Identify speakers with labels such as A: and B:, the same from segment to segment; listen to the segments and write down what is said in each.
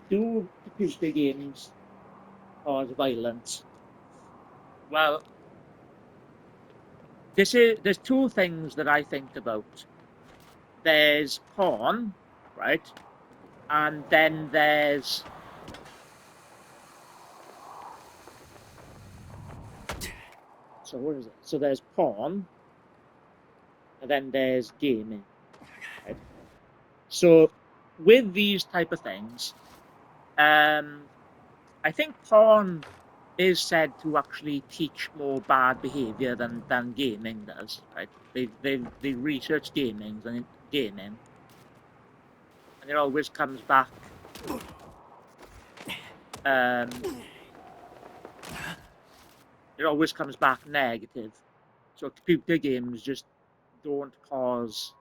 A: Do computer games cause violence? Well, there's two things that I think about. There's porn, right? And then there's so what is it? So there's porn, and then there's gaming, right? So with these type of things, I think porn is said to actually teach more bad behavior than gaming does, right? They research gaming, and it always comes back. Um, it always comes back negative. So computer games just don't cause.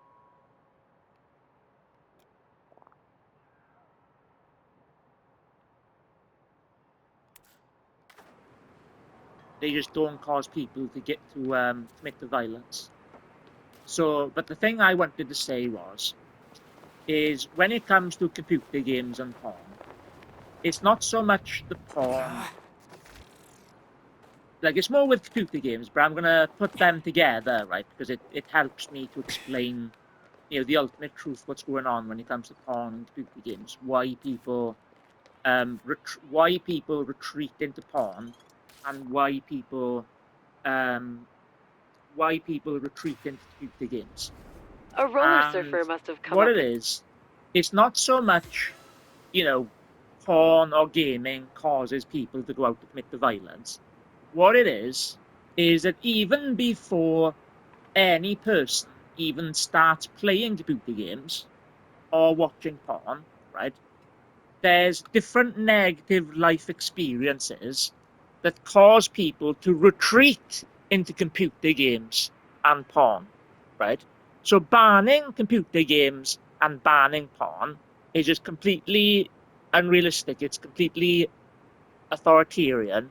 A: They just don't cause people to get to commit the violence. So, but the thing I wanted to say is when it comes to computer games and porn, it's not so much the porn. Like it's more with computer games, but I'm gonna put them together, right? Because it helps me to explain, the ultimate truth, what's going on when it comes to porn and computer games, why people retreat into porn, and um why people retreat into computer games.
B: A roller
A: And
B: surfer must have come
A: what
B: up
A: it
B: with.
A: is, it's not so much, you know, porn or gaming causes people to go out to commit the violence. What it is that even before any person even starts playing computer games or watching porn, right? There's different negative life experiences that cause people to retreat into computer games and porn, right? So banning computer games and banning porn is just completely unrealistic. It's completely authoritarian.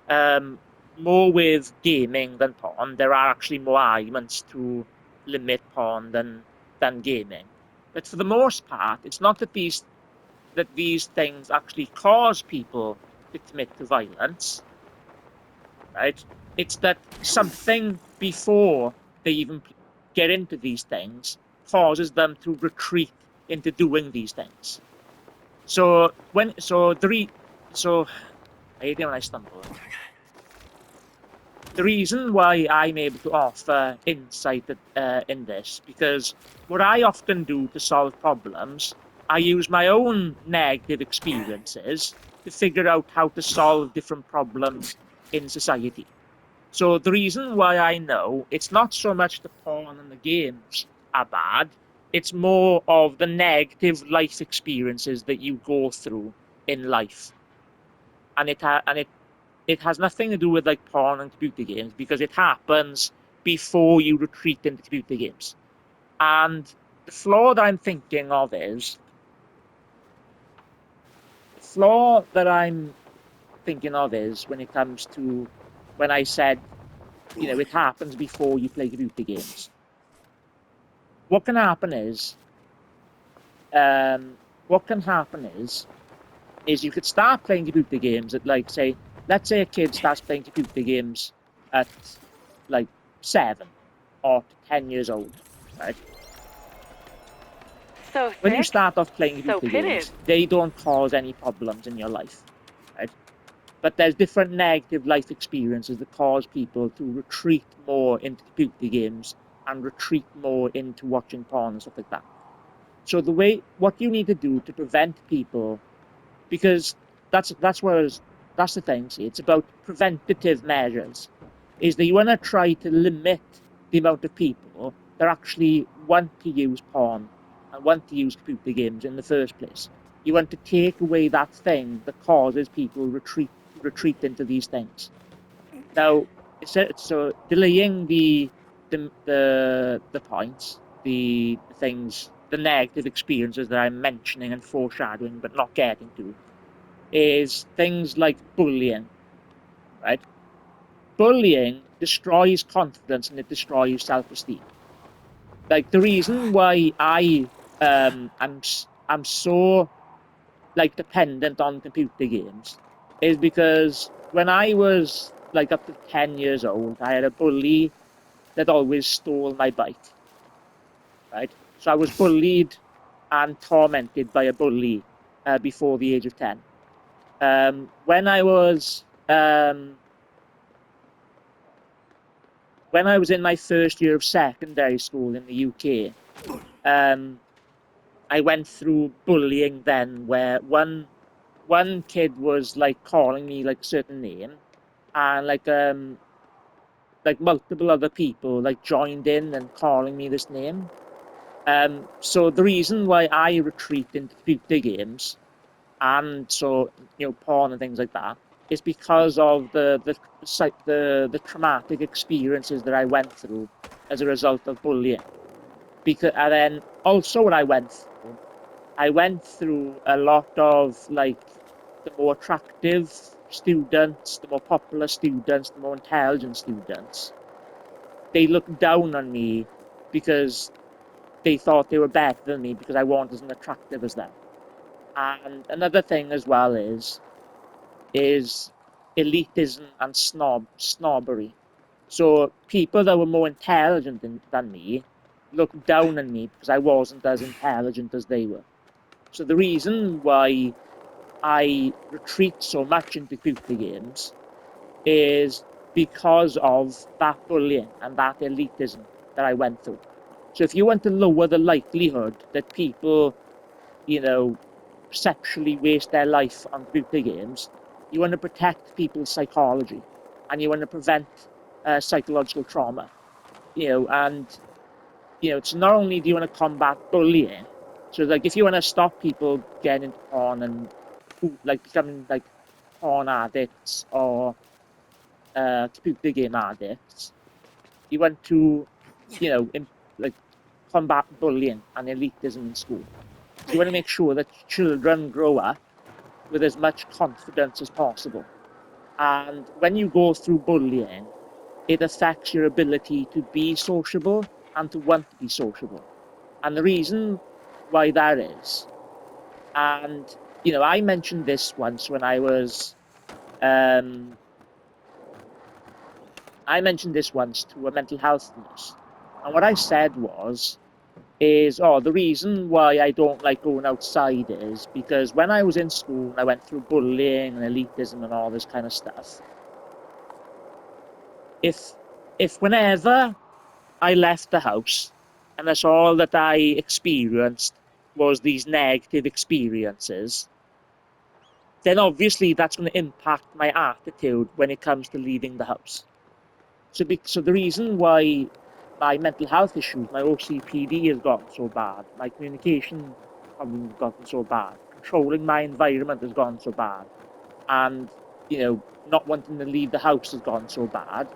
A: Um, More with gaming than porn. There are actually more arguments to limit porn than gaming. But for the most part, it's not that these things actually cause people to commit to violence, right? It's that something before they even get into these things causes them to retreat into doing these things. So when so the re, so I hate it when I stumble. The reason why I'm able to offer insight in this, because what I often do to solve problems, I use my own negative experiences to figure out how to solve different problems in society. So the reason why I know it's not so much the porn and the games are bad, it's more of the negative life experiences that you go through in life. And it has nothing to do with like porn and computer games because it happens before you retreat into computer games. And the flaw that I'm thinking of is the flaw that I'm thinking of is when it comes to when I said, it happens before you play computer games. What can happen is, um, what can happen is you could start playing computer games at like say, let's say a kid starts playing computer games at like 7 or 10 years old, right?
B: So
A: When you
B: thick,
A: start off playing
B: so
A: computer
B: pitted.
A: games, they don't cause any problems in your life, right? But there's different negative life experiences that cause people to retreat more into computer games and retreat more into watching porn and stuff like that. So what you need to do to prevent people, because that's the thing. See, it's about preventative measures. Is that you want to try to limit the amount of people that actually want to use porn and want to use computer games in the first place. You want to take away that thing that causes people retreat into these things. Now, so delaying the points, the things, the negative experiences that I'm mentioning and foreshadowing but not getting to is things like bullying, right? Bullying destroys confidence and it destroys self-esteem. Like the reason why I'm so like dependent on computer games is because when I was like up to 10 years old, I had a bully that always stole my bike, right? So I was bullied and tormented by a bully before the age of 10. When I was in my first year of secondary school in the UK, um, I went through bullying then, where one kid was like calling me like a certain name, and like multiple other people like joined in and calling me this name. So the reason why I retreat into computer games and so porn and things like that is because of the traumatic experiences that I went through as a result of bullying. Because and then also what I went through a lot of like the more attractive students, the more popular students, the more intelligent students. They looked down on me because they thought they were better than me because I wasn't as attractive as them. And another thing as well is elitism and snobbery. So people that were more intelligent than me looked down on me because I wasn't as intelligent as they were. So the reason why I retreat so much into computer games is because of that bullying and that elitism that I went through. So if you want to lower the likelihood that people, you know, sexually waste their life on computer games, you want to protect people's psychology and you want to prevent psychological trauma, and so not only do you want to combat bullying, so like if you want to stop people getting into porn and like becoming like porn addicts or computer game addicts, you want to, like combat bullying and elitism in school. So you want to make sure that children grow up with as much confidence as possible. And when you go through bullying, it affects your ability to be sociable and to want to be sociable. And the reason why that is, and I mentioned this once when um, I mentioned this once to a mental health nurse. And what I said oh, the reason why I don't like going outside is because when I was in school, I went through bullying and elitism and all this kind of stuff. If whenever I left the house and that's all that I experienced was these negative experiences, then obviously that's going to impact my attitude when it comes to leaving the house. So the reason why my mental health issues, my OCPD has gotten so bad, my communication problems have gotten so bad, controlling my environment has gone so bad, and not wanting to leave the house has gone so bad,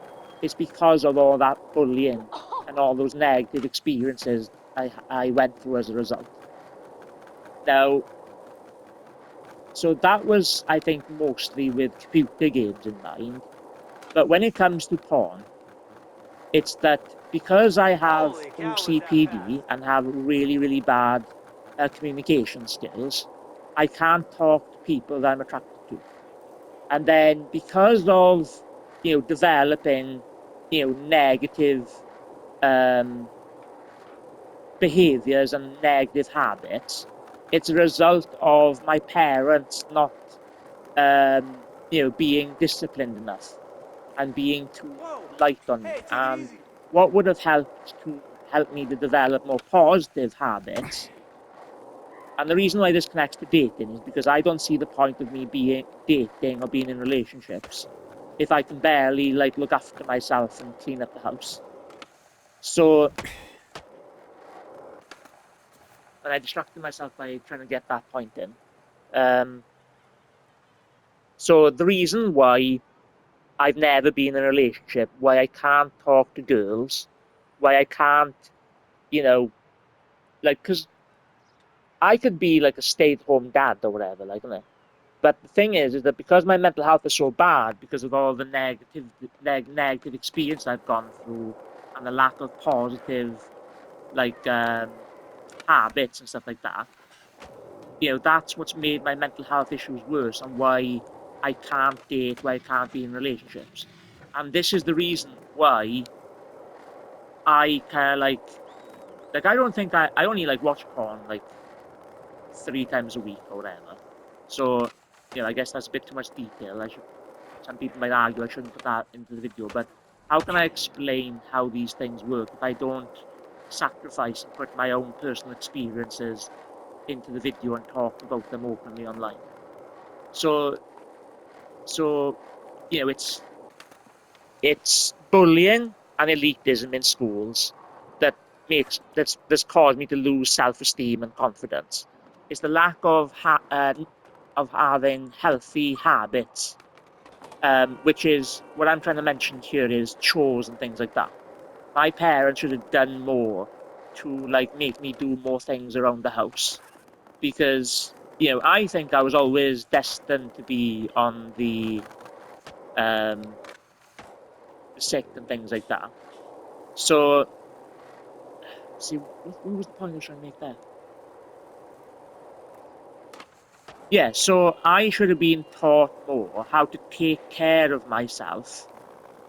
A: it's because of all that bullying and all those negative experiences I went through as a result. Now, so that was, I think, mostly with computer games in mind. But when it comes to porn, it's that because I have
B: Holy cow, was that
A: OCPD
B: fast?
A: and have really, really bad communication skills, I can't talk to people that I'm attracted to. And then because of, developing, negative um, behaviors and negative habits, it's a result of my parents not, being disciplined enough and being too
B: Whoa!
A: light on me.
B: Hey, take it
A: And
B: easy.
A: what would have help me to develop more positive habits. And the reason why this connects to dating is because I don't see the point of me being dating or being in relationships if I can barely like look after myself and clean up the house. So, and I distracted myself by trying to get that point in. Um, so the reason why I've never been in a relationship, why I can't talk to girls, why I can't, you know, like, because I could be like a stay-at-home dad or whatever, like, you know. But the thing is that because my mental health is so bad, because of all the negative experience I've gone through, and the lack of positive like habits and stuff like that, that's what's made my mental health issues worse, and why I can't date, why I can't be in relationships. And this is the reason why I kind of like I don't think I only like watch porn like 3 times a week or whatever. So, I guess that's a bit too much detail. Some people might argue I shouldn't put that into the video, but how can I explain how these things work if I don't sacrifice and put my own personal experiences into the video and talk about them openly online? So, it's bullying and elitism in schools that that's caused me to lose self-esteem and confidence. It's the lack of having healthy habits, which is what I'm trying to mention here is chores and things like that. My parents should have done more to like make me do more things around the house, because I think I was always destined to be on um the sick and things like that. So, see, what was the point I was trying to make there? Yeah, so I should have been taught more how to take care of myself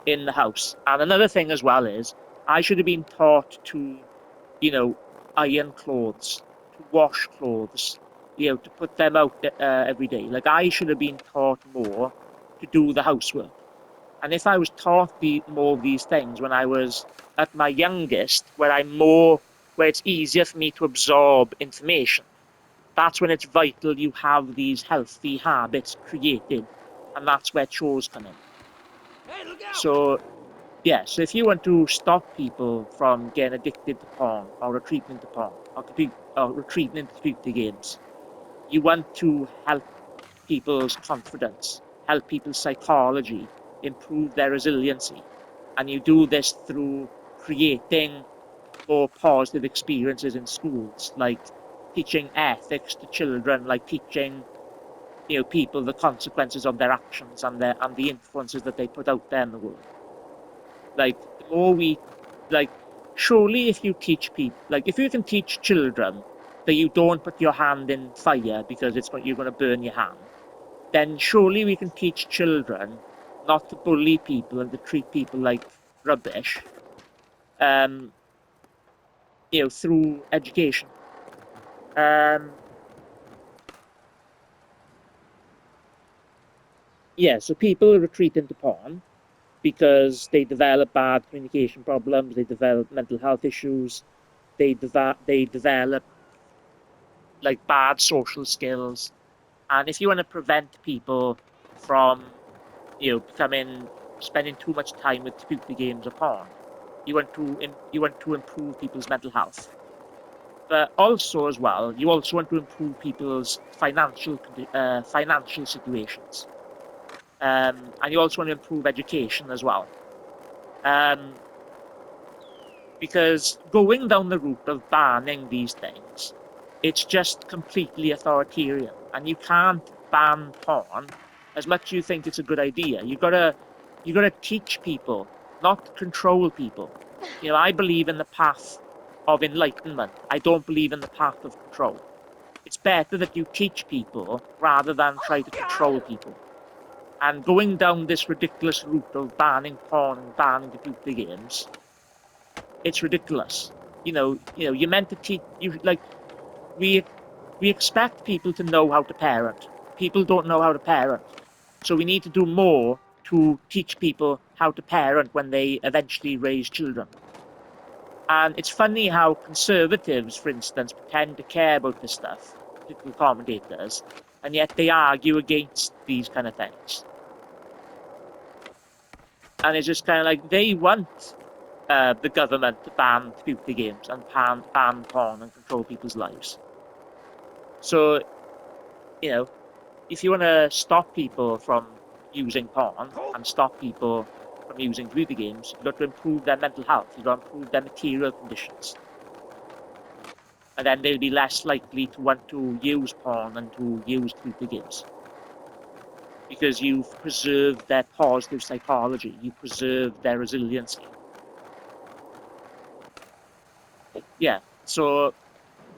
A: in the house. And another thing as well is I should have been taught to, you know, iron clothes, to wash clothes, to put them out every day. Like I should have been taught more to do the housework. And if I was taught more of these things when I was at my youngest, where it's easier for me to absorb information, that's when it's vital you have these healthy habits created. And that's where chores come in.
B: Hey, look out!
A: So, yeah, so if you want to stop people from getting addicted to porn or retreating into porn or retreating into computer games, you want to help people's confidence, help people's psychology, improve their resiliency. And you do this through creating more positive experiences in schools, like teaching ethics to children, like teaching people the consequences of their actions and the influences that they put out there in the world. Like the more we like surely if you teach people, like if you can teach children that you don't put your hand in fire because you're going to burn your hand, then surely we can teach children not to bully people and to treat people like rubbish, um, through education. Um, yeah, so people retreat into porn because they develop bad communication problems, they develop mental health issues, they develop like bad social skills. And if you want to prevent people from, spending too much time with computer games or porn, you want to improve people's mental health. But also as well, you also want to improve people's financial situations, and you also want to improve education as well. Um, because going down the route of banning these things, it's just completely authoritarian, and you can't ban porn as much as you think it's a good idea. You gotta teach people, not control people. I believe in the path of enlightenment. I don't believe in the path of control. It's better that you teach people rather than try to control people. And going down this ridiculous route of banning porn and banning computer games, it's ridiculous. You're meant to teach you like we we expect people to know how to parent. People don't know how to parent. So we need to do more to teach people how to parent when they eventually raise children. And it's funny how conservatives, for instance, pretend to care about this stuff, political commentators, and yet they argue against these kind of things. And it's just kind of like they want the government to ban computer games and ban porn and control people's lives. So, you know, if you want to stop people from using porn and stop people from using computer games, you've got to improve their mental health. You've got to improve their material conditions. And then they'll be less likely to want to use porn and to use computer games. Because you've preserved their positive psychology, you preserved their resiliency. Yeah. So,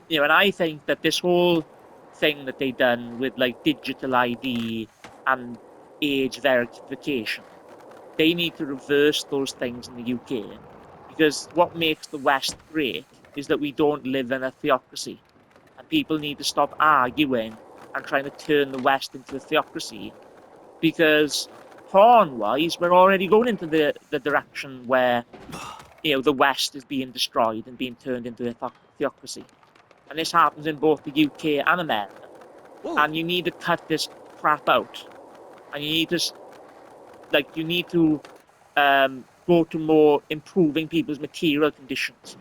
A: and I think that this whole thing that they done with like digital ID and age verification. They need to reverse those things in the UK, because what makes the West great is that we don't live in a theocracy, and people need to stop arguing and trying to turn the West into a theocracy, because porn-wise, we're already going into the direction where the West is being destroyed and being turned into a theocracy. And this happens in both the UK and America.
B: Whoa.
A: And you need to cut this crap out. And you need to go to more improving people's material conditions,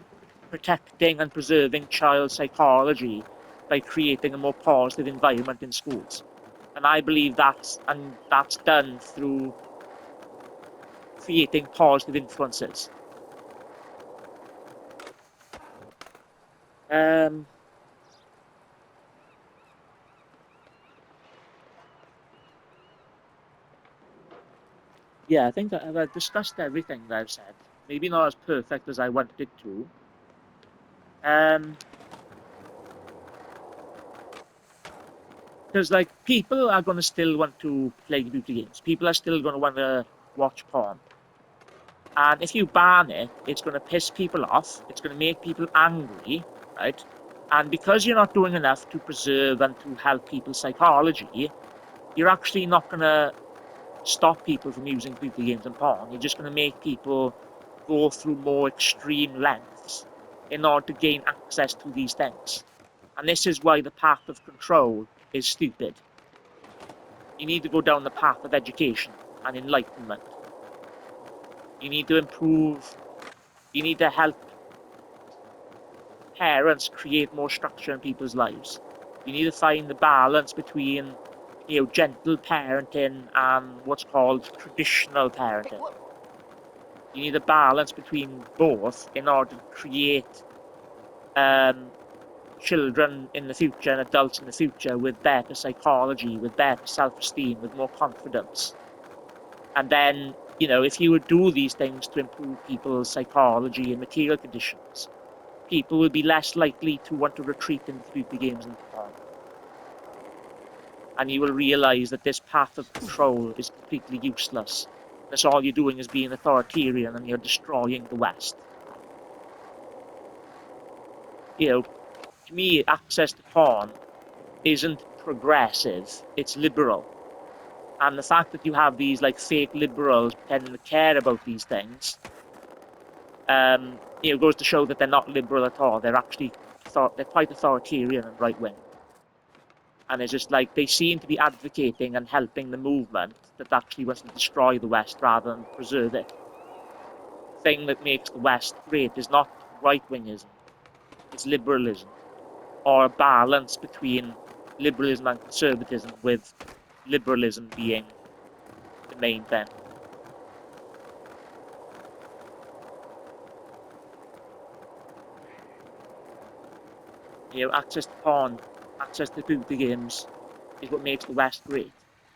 A: protecting and preserving child psychology by creating a more positive environment in schools. And I believe that's done through creating positive influences. Yeah, I think I've discussed everything that I've said. Maybe not as perfect as I wanted it to. Because like people are going to still want to play video games. People are still going to want to watch porn. And if you ban it, it's going to piss people off. It's going to make people angry, right? And because you're not doing enough to preserve and to help people's psychology, you're actually not going to stop people from using video games and porn. You're just going to make people go through more extreme lengths in order to gain access to these things. And this is why the path of control is stupid. You need to go down the path of education and enlightenment. You need to improve, you need to help parents create more structure in people's lives. You need to find the balance between, gentle parenting and what's called traditional parenting. You need a balance between both in order to create children in the future and adults in the future with better psychology, with better self-esteem, with more confidence. And then, if you would do these things to improve people's psychology and material conditions, people will be less likely to want to retreat into video games and porn. And you will realize that this path of control is completely useless. That's all you're doing is being authoritarian, and you're destroying the West. To me, access to porn isn't progressive, it's liberal. And the fact that you have these like fake liberals pretending to care about these things, goes to show that they're not liberal at all. They're actually they're quite authoritarian and right wing. And it's just like they seem to be advocating and helping the movement that actually wants to destroy the West rather than preserve it. The thing that makes the West great is not right wingism, it's liberalism, or a balance between liberalism and conservatism, with liberalism being the main thing. Access to porn, access to video games is what makes the West great.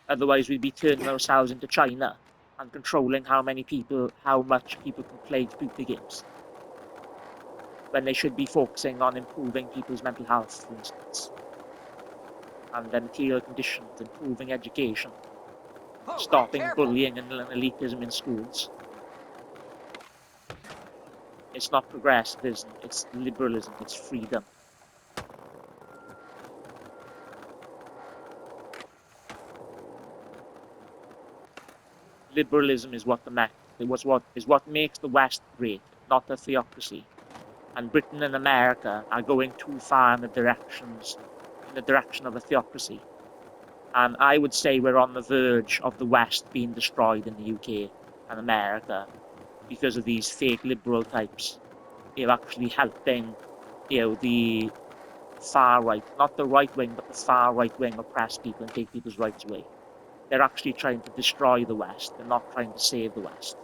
A: Otherwise, we'd be turning ourselves into China and controlling how much people can play video games, when they should be focusing on improving people's mental health, for instance, and their material conditions, improving education, stopping bullying and elitism in schools. It's not progressivism, it's liberalism, it's freedom. Liberalism is what makes the West great, not a theocracy. And Britain and America are going too far in the direction of a theocracy. And I would say we're on the verge of the West being destroyed in the UK and America because of these fake liberal types, actually helping, the far right, not the right wing, but the far right wing oppress people and take people's rights away. They're actually trying to destroy the West. They're not trying to save the West.